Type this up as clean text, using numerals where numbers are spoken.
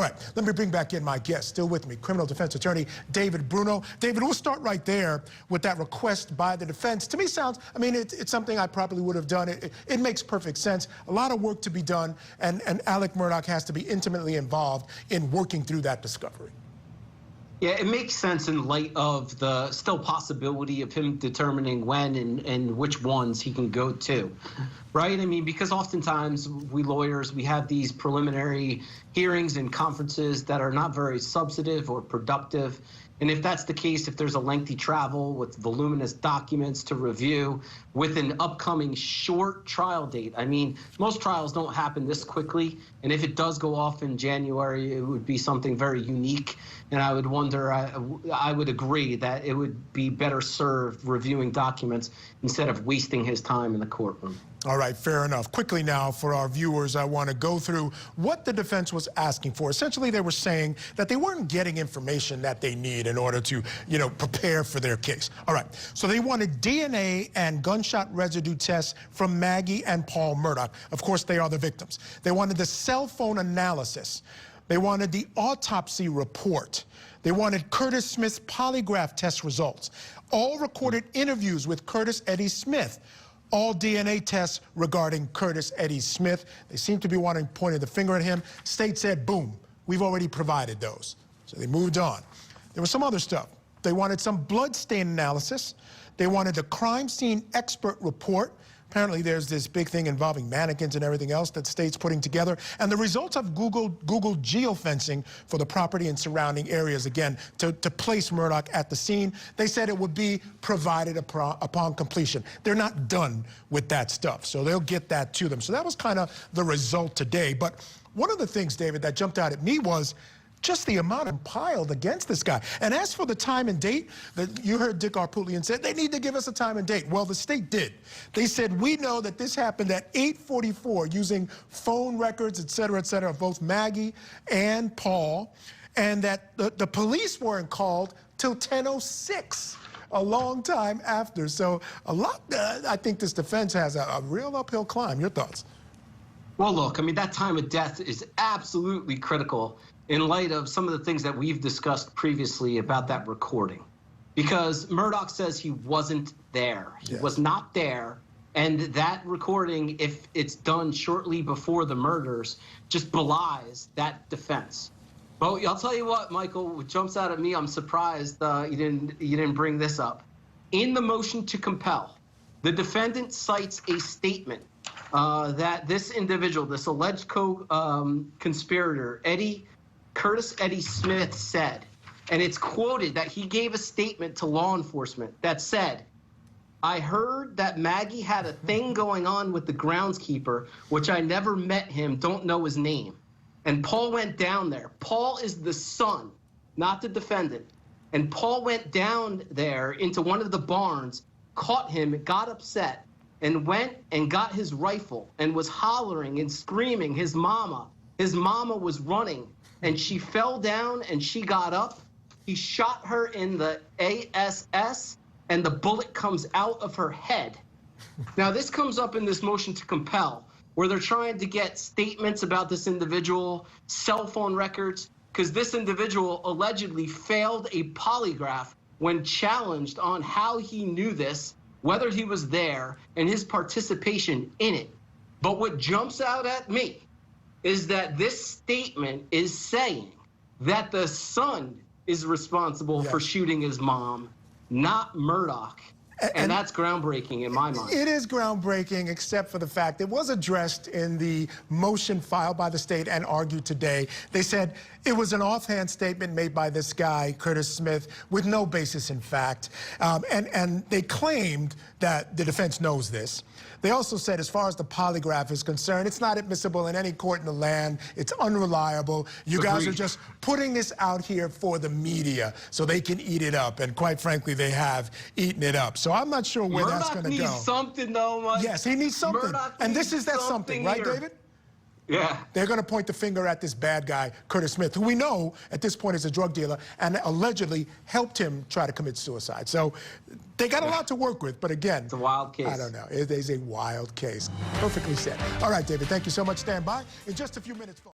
right, let me bring back in my guest, still with me, criminal defense attorney David Bruno. David, we'll start right there with that request by the defense. To me, sounds, I mean, it's something I probably would have done. It makes perfect sense. A lot of work to be done, and Alex Murdaugh has to be intimately involved in working through that discovery. Yeah, it makes sense in light of the still possibility of him determining when and which ones he can go to, right? I mean, because oftentimes we lawyers, we have these preliminary hearings and conferences that are not very substantive or productive. And if that's the case, if there's a lengthy travel with voluminous documents to review with an upcoming short trial date, I mean, most trials don't happen this quickly. And if it does go off in January, it would be something very unique. And I would wonder, I would agree that it would be better served reviewing documents instead of wasting his time in the courtroom. All right, fair enough. Quickly now, for our viewers, I want to go through what the defense was asking for. Essentially, they were saying that they weren't getting information that they need in order to, prepare for their case. All right, so they wanted DNA and gunshot residue tests from Maggie and Paul Murdaugh. Of course, they are the victims. They wanted the cell phone analysis. They wanted the autopsy report. They wanted Curtis Smith's polygraph test results. All recorded interviews with Curtis Eddie Smith. All DNA tests regarding Curtis Eddie Smith. They seem to be pointing the finger at him. State said, boom, we've already provided those. So they moved on. There was some other stuff. They wanted some blood stain analysis. They wanted the crime scene expert report. Apparently there's this big thing involving mannequins and everything else that state's putting together. And the results of Google geofencing for the property and surrounding areas, again, to place Murdaugh at the scene. They said it would be provided upon completion. They're not done with that stuff, so they'll get that to them. So that was kind of the result today. But one of the things, David, that jumped out at me was just the amount compiled against this guy. And as for the time and date, you heard Dick Arputian said they need to give us a time and date. Well, the state did. They said, we know that this happened at 8:44 using phone records, et cetera, of both Maggie and Paul, and that the police weren't called till 10:06. A long time after. So a lot, I think this defense has a real uphill climb. Your thoughts? Well, look, I mean, that time of death is absolutely critical in light of some of the things that we've discussed previously about that recording. Because Murdaugh says he wasn't there. He was not there. And that recording, if it's done shortly before the murders, just belies that defense. But I'll tell you what, Michael, what jumps out at me, I'm surprised you didn't bring this up. In the motion to compel, the defendant cites a statement that this individual, this alleged co-conspirator, Curtis Eddie Smith, said, and it's quoted that he gave a statement to law enforcement that said, I heard that Maggie had a thing going on with the groundskeeper, which I never met him, don't know his name. And Paul went down there. Paul is the son, not the defendant. And Paul went down there into one of the barns, caught him, got upset, and went and got his rifle and was hollering and screaming, his mama. His mama was running, and she fell down and she got up. He shot her in the ASS, and the bullet comes out of her head. Now, this comes up in this motion to compel, where they're trying to get statements about this individual, cell phone records, because this individual allegedly failed a polygraph when challenged on how he knew this, whether he was there, and his participation in it. But what jumps out at me is that this statement is saying that the son is responsible for shooting his mom, not Murdaugh. And that's groundbreaking in my mind. It is groundbreaking, except for the fact it was addressed in the motion filed by the state and argued today. They said it was an offhand statement made by this guy, Curtis Smith, with no basis in fact. And they claimed that the defense knows this. They also said, as far as the polygraph is concerned, it's not admissible in any court in the land. It's unreliable. You guys are just putting this out here for the media so they can eat it up. And quite frankly, they have eaten it up. So I'm not sure where that's going to go. Murdaugh needs something, though, Mike. Yes, he needs something. And this is that something, right, David? Yeah. They're going to point the finger at this bad guy, Curtis Smith, who we know at this point is a drug dealer and allegedly helped him try to commit suicide. So they got a lot to work with, but again, it's a wild case. I don't know. It is a wild case. Perfectly said. All right, David, thank you so much. Stand by in just a few minutes.